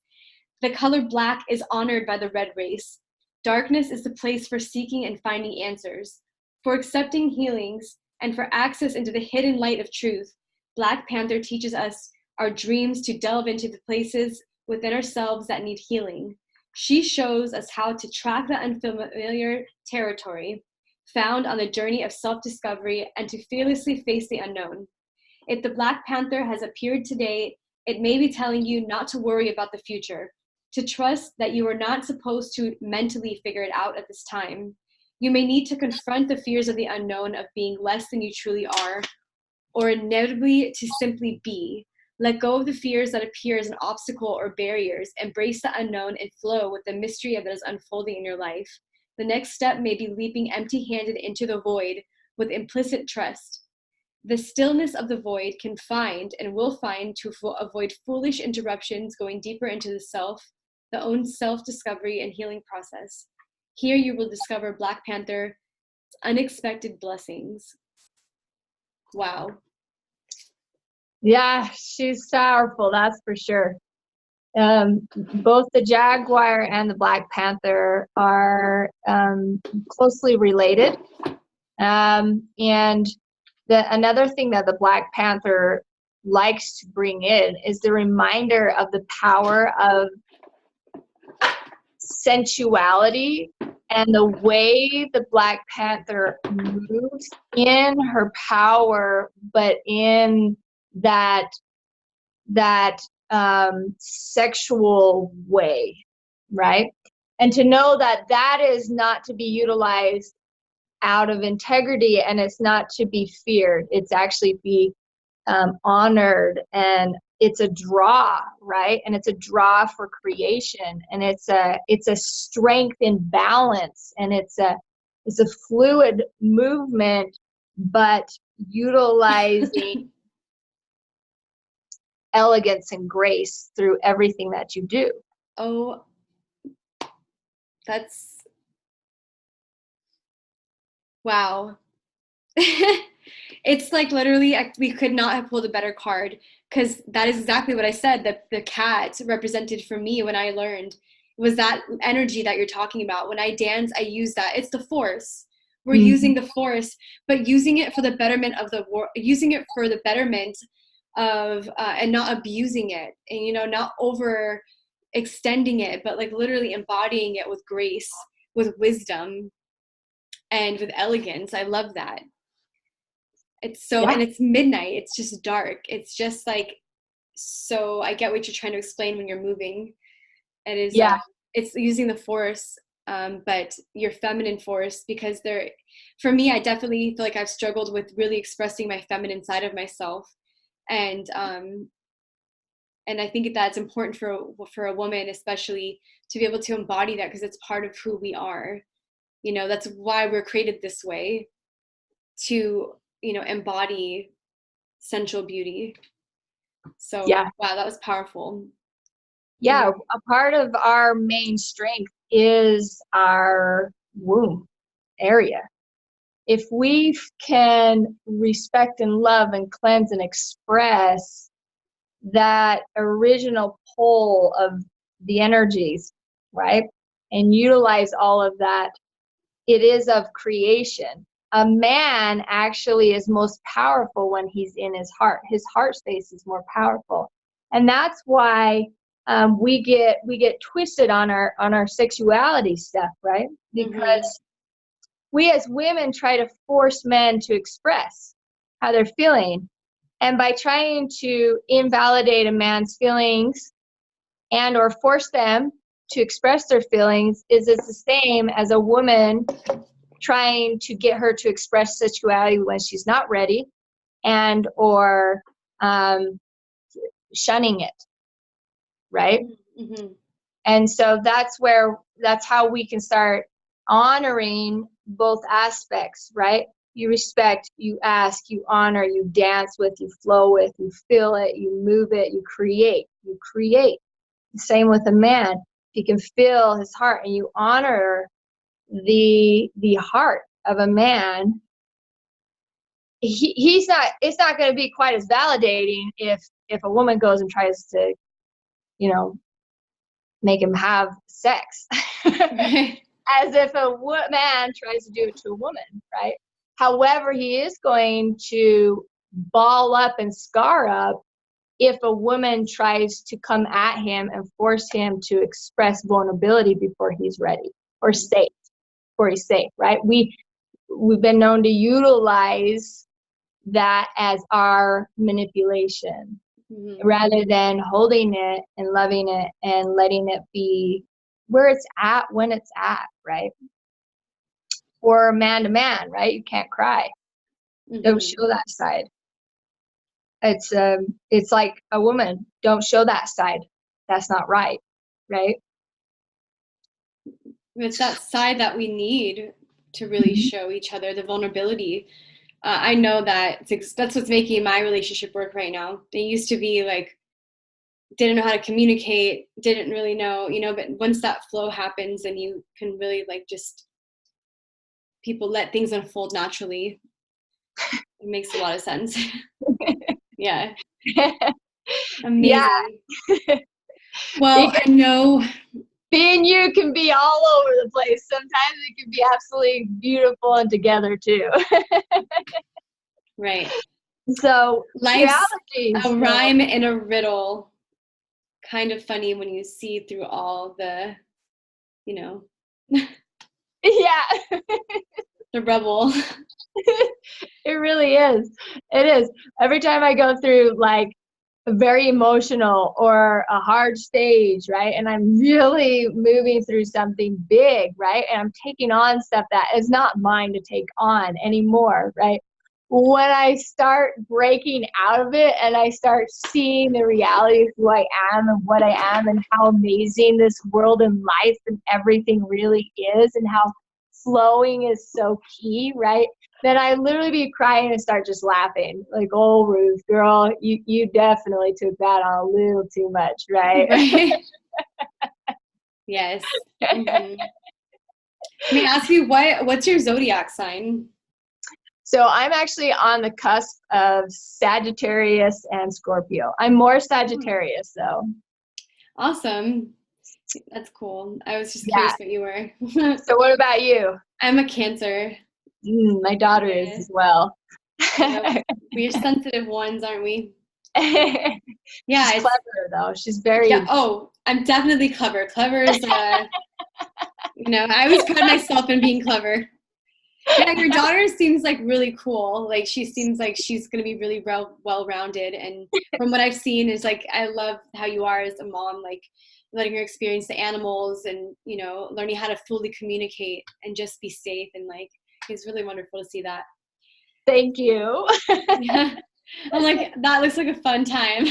[SPEAKER 1] The color black is honored by the red race. Darkness is the place for seeking and finding answers, for accepting healings, and for access into the hidden light of truth. Black Panther teaches us our dreams to delve into the places within ourselves that need healing. She shows us how to track the unfamiliar territory found on the journey of self-discovery and to fearlessly face the unknown. If the Black Panther has appeared today, it may be telling you not to worry about the future, to trust that you are not supposed to mentally figure it out at this time. You may need to confront the fears of the unknown, of being less than you truly are, or inevitably to simply be. Let go of the fears that appear as an obstacle or barriers. Embrace the unknown and flow with the mystery that is unfolding in your life. The next step may be leaping empty-handed into the void with implicit trust. The stillness of the void can find and will find to avoid foolish interruptions, going deeper into the self, the own self-discovery and healing process. Here you will discover Black Panther's unexpected blessings. Wow.
[SPEAKER 2] Yeah, she's powerful, that's for sure. Both the jaguar and the Black Panther are closely related. And another thing that the Black Panther likes to bring in is the reminder of the power of sensuality and the way the Black Panther moves in her power, but in that sexual way, right? And to know that that is not to be utilized out of integrity, and it's not to be feared. It's actually be honored, and it's a draw, right? And it's a draw for creation, and it's a strength in balance, and it's a fluid movement, but utilizing elegance and grace through everything that you do.
[SPEAKER 1] Oh, that's wow. It's like literally we could not have pulled a better card, because that is exactly what I said, that the cat represented for me when I learned was that energy that you're talking about. When I dance, I use that. It's the force. We're using the force, but using it for the betterment of the world, using it for the betterment of and not abusing it, and not over extending it, but like literally embodying it with grace, with wisdom, and with elegance. I love that. It's so, and it's midnight. It's just dark. It's just like, so I get what you're trying to explain when you're moving. It is, it's using the force, but your feminine force, because for me, I definitely feel like I've struggled with really expressing my feminine side of myself. And I think that's important for a woman, especially, to be able to embody that, because it's part of who we are. That's why we're created this way, to embody sensual beauty. So wow, that was powerful.
[SPEAKER 2] A part of our main strength is our womb area. If we can respect and love and cleanse and express that original pole of the energies, right, and utilize all of that, it is of creation. A man actually is most powerful when he's in his heart. His heart space is more powerful, and that's why we get twisted on our sexuality stuff, right? Because we as women try to force men to express how they're feeling, and by trying to invalidate a man's feelings and or force them to express their feelings it's the same as a woman trying to get her to express sexuality when she's not ready, and or shunning it, right? And so that's how we can start honoring both aspects, right? You respect, you ask, you honor, you dance with, you flow with, you feel it, you move it, you create. The same with a man. If you can feel his heart and you honor the heart of a man, it's not going to be quite as validating if a woman goes and tries to make him have sex as if a man tries to do it to a woman, right? However, he is going to ball up and scar up if a woman tries to come at him and force him to express vulnerability before he's ready or safe, before he's safe, right? We've been known to utilize that as our manipulation. rather than holding it and loving it and letting it be where it's at when it's at, right? Or man to man, right? You can't cry. Don't show that side. It's like a woman, don't show that side. That's not right, right?
[SPEAKER 1] It's that side that we need to really show each other, the vulnerability. I know that that's what's making my relationship work right now. It used to be like, didn't know how to communicate, didn't really know, but once that flow happens and you can really like just people let things unfold naturally, it makes a lot of sense. Yeah. Amazing.
[SPEAKER 2] Yeah.
[SPEAKER 1] Well, I know
[SPEAKER 2] being you can be all over the place. Sometimes it can be absolutely beautiful and together too.
[SPEAKER 1] right.
[SPEAKER 2] So
[SPEAKER 1] Life's a rhyme and a riddle. Kind of funny when you see through all the,
[SPEAKER 2] yeah.
[SPEAKER 1] the rubble.
[SPEAKER 2] It really is. It is. Every time I go through like a very emotional or a hard stage, right? And I'm really moving through something big, right? And I'm taking on stuff that is not mine to take on anymore, right? When I start breaking out of it and I start seeing the reality of who I am and what I am and how amazing this world and life and everything really is and how flowing is so key, right? Then I literally be crying and start just laughing. Like, oh, Ruth, girl, you definitely took that on a little too much, right?
[SPEAKER 1] Right. Yes. Mm-hmm. May I ask you, what's your zodiac sign?
[SPEAKER 2] So I'm actually on the cusp of Sagittarius and Scorpio. I'm more Sagittarius, though.
[SPEAKER 1] Awesome. That's cool. I was just curious what you were.
[SPEAKER 2] So what about you?
[SPEAKER 1] I'm a Cancer.
[SPEAKER 2] My daughter is as well.
[SPEAKER 1] We're sensitive ones, aren't we?
[SPEAKER 2] Yeah, she's clever though. She's very.
[SPEAKER 1] Yeah. Oh, I'm definitely clever. Clever is, I always pride myself in being clever. Yeah, your daughter seems like really cool. Like she seems like she's gonna be really well-rounded. And from what I've seen is like I love how you are as a mom, like letting her experience the animals and learning how to fully communicate and just be safe, and like it's really wonderful to see that.
[SPEAKER 2] Thank you.
[SPEAKER 1] Yeah. I'm like, that looks like a fun time.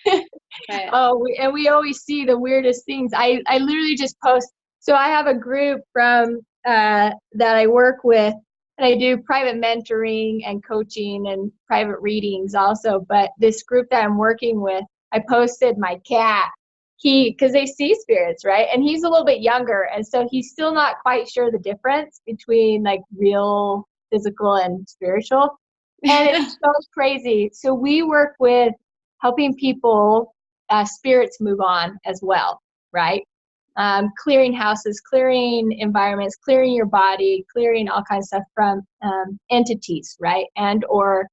[SPEAKER 1] But.
[SPEAKER 2] Oh, we always see the weirdest things. I literally just post. So I have a group from that I work with, and I do private mentoring and coaching and private readings also. But this group that I'm working with, I posted my cat. Because they see spirits, right? And he's a little bit younger, and so he's still not quite sure the difference between like real, physical, and spiritual. And it's so crazy. So we work with helping people, spirits move on as well, right? Clearing houses, clearing environments, clearing your body, clearing all kinds of stuff from entities, right? And or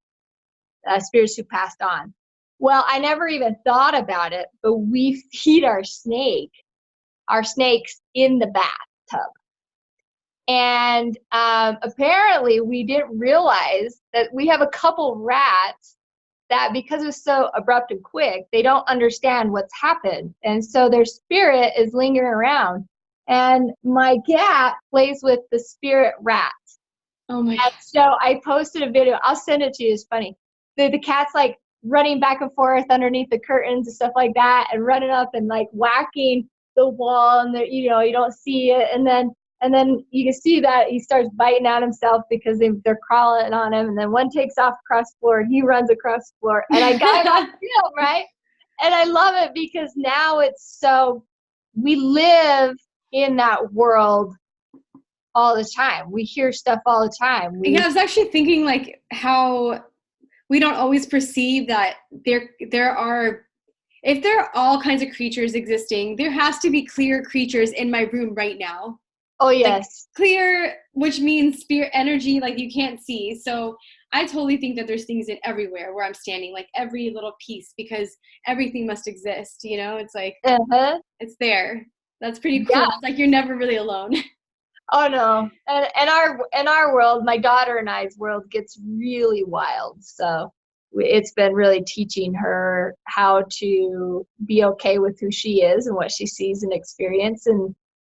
[SPEAKER 2] spirits who passed on. Well, I never even thought about it, but we feed our snakes in the bathtub. And apparently we didn't realize that we have a couple rats that because it was so abrupt and quick, they don't understand what's happened. And so their spirit is lingering around. And my cat plays with the spirit rat.
[SPEAKER 1] Oh my God.
[SPEAKER 2] So I posted a video. I'll send it to you. It's funny. The cat's like running back and forth underneath the curtains and stuff like that, and running up and like whacking the wall, and you don't see it. And then you can see that he starts biting at himself because they're crawling on him. And then one takes off across the floor and he runs across the floor. And I got him on film, right? And I love it because now we live in that world all the time. We hear stuff all the time.
[SPEAKER 1] Yeah, I was actually thinking like how we don't always perceive that there are, if there are all kinds of creatures existing, there has to be clear creatures in my room right now.
[SPEAKER 2] Oh, yes.
[SPEAKER 1] Like, clear, which means spirit energy, like you can't see. So I totally think that there's things in everywhere where I'm standing, like every little piece, because everything must exist, It's like, It's there. That's pretty cool. Yeah. It's like you're never really alone.
[SPEAKER 2] Oh no. And our world, my daughter and I's world gets really wild. So it's been really teaching her how to be okay with who she is and what she sees and experience,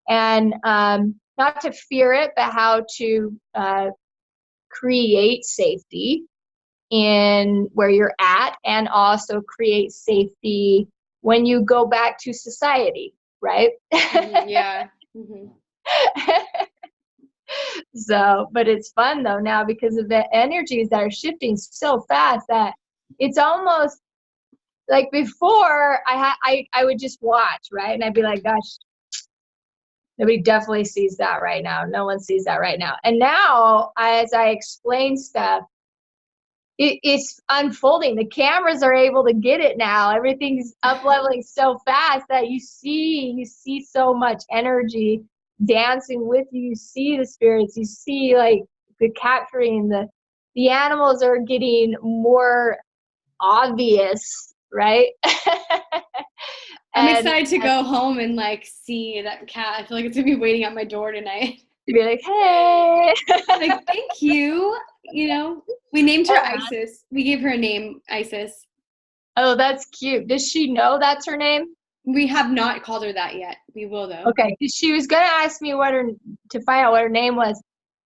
[SPEAKER 2] and not to fear it, but how to create safety in where you're at, and also create safety when you go back to society, right?
[SPEAKER 1] Mm-hmm. Yeah. Mm-hmm.
[SPEAKER 2] So, but it's fun though now because of the energies that are shifting so fast that it's almost like before I would just watch, right? And I'd be like, gosh, nobody definitely sees that right now. No one sees that right now. And now as I explain stuff, it's unfolding. The cameras are able to get it now. Everything's up leveling so fast that you see so much energy dancing with you. You see the spirits. You see like the capturing. The animals are getting more obvious, right?
[SPEAKER 1] I'm
[SPEAKER 2] and
[SPEAKER 1] excited to go home and like see that cat. I feel like it's gonna be waiting at my door tonight.
[SPEAKER 2] to be like, hey.
[SPEAKER 1] Like, thank you. You know, we named her Isis. We gave her a name, Isis.
[SPEAKER 2] Oh, that's cute. Does she know that's her name?
[SPEAKER 1] We have not called her that yet. We will though.
[SPEAKER 2] Okay, 'cause she was gonna ask me to find out what her name was.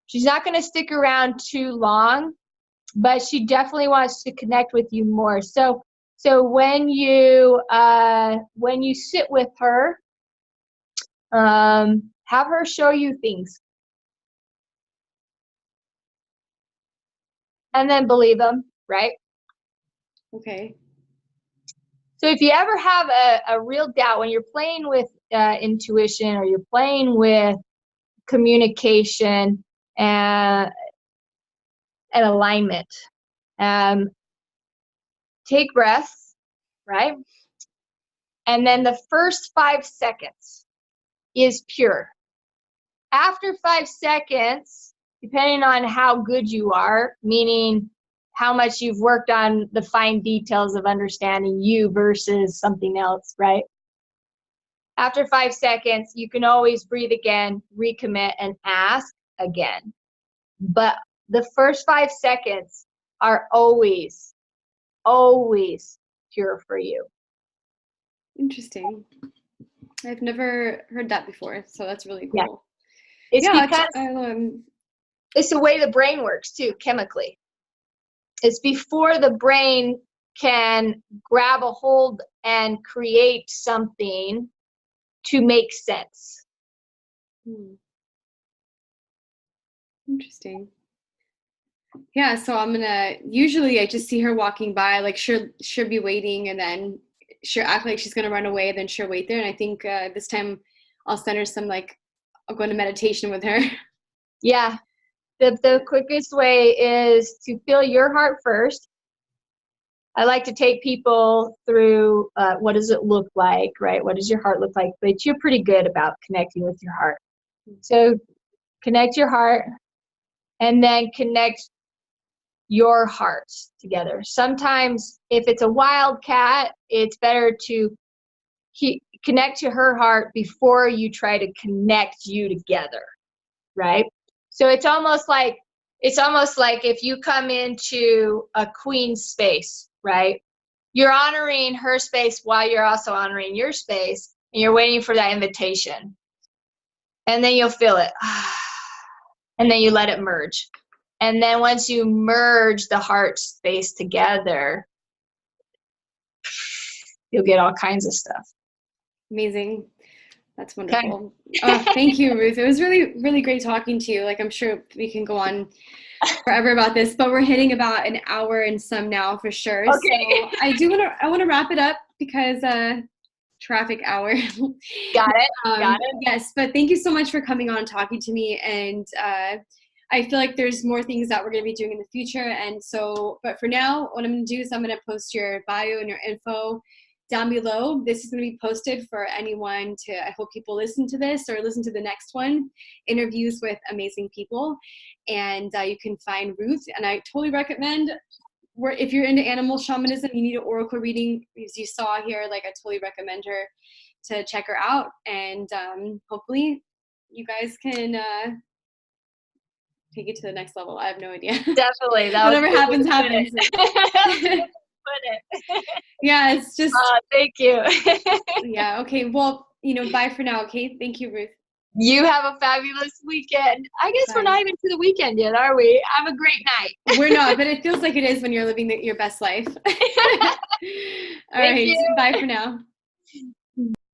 [SPEAKER 2] She's not gonna stick around too long, but she definitely wants to connect with you more. So when you sit with her, have her show you things, and then believe them, right?
[SPEAKER 1] Okay.
[SPEAKER 2] So if you ever have a real doubt when you're playing with intuition, or you're playing with communication and alignment, take breaths, right? And then the first 5 seconds is pure. After 5 seconds, depending on how good you are, meaning how much you've worked on the fine details of understanding you versus something else, right? After 5 seconds, you can always breathe again, recommit, and ask again. But the first 5 seconds are always, always pure for you.
[SPEAKER 1] Interesting. I've never heard that before, so that's really
[SPEAKER 2] Yeah.
[SPEAKER 1] cool.
[SPEAKER 2] It's
[SPEAKER 1] Yeah,
[SPEAKER 2] because it's the way the brain works too, chemically. It's before the brain can grab a hold and create something to make sense.
[SPEAKER 1] Interesting. Yeah, so usually I just see her walking by, like she'll be waiting, and then she'll act like she's gonna run away, then she'll wait there. And I think this time I'll send her some, like, I'll go into meditation with her.
[SPEAKER 2] Yeah. The quickest way is to feel your heart first. I like to take people through what does it look like, right? What does your heart look like? But you're pretty good about connecting with your heart. So connect your heart, and then connect your hearts together. Sometimes if it's a wild cat, it's better to connect to her heart before you try to connect you together, right? So it's almost like if you come into a queen's space, right? You're honoring her space while you're also honoring your space, and you're waiting for that invitation. And then you'll feel it. And then you let it merge. And then once you merge the heart space together, you'll get all kinds of stuff.
[SPEAKER 1] Amazing. That's wonderful. Thank you, Ruth. It was really, really great talking to you. Like, I'm sure we can go on forever about this, but we're hitting about an hour and some now for sure.
[SPEAKER 2] Okay.
[SPEAKER 1] So I want to wrap it up because traffic hour.
[SPEAKER 2] Got it.
[SPEAKER 1] Yes, but thank you so much for coming on and talking to me. And I feel like there's more things that we're going to be doing in the future. And so, but for now, what I'm going to do is I'm going to post your bio and your info down below. This is going to be posted for anyone I hope people listen to this or listen to the next one, Interviews with Amazing People. And you can find Ruth. And I totally recommend, if you're into animal shamanism, you need an oracle reading, as you saw here, like, I totally recommend her to check her out. And hopefully you guys can take it to the next level. I have no idea.
[SPEAKER 2] Definitely. That
[SPEAKER 1] Whatever
[SPEAKER 2] was
[SPEAKER 1] happens, happens.
[SPEAKER 2] put it.
[SPEAKER 1] Yeah, it's just.
[SPEAKER 2] Thank you.
[SPEAKER 1] Yeah. Okay. Well, bye for now. Okay. Thank you, Ruth.
[SPEAKER 2] You have a fabulous weekend. I guess we're
[SPEAKER 1] Bye.
[SPEAKER 2] not even to the weekend yet, are we? Have a great night.
[SPEAKER 1] We're not, but it feels like it is when you're living your best life. All
[SPEAKER 2] Thank
[SPEAKER 1] right.
[SPEAKER 2] you.
[SPEAKER 1] Bye for now.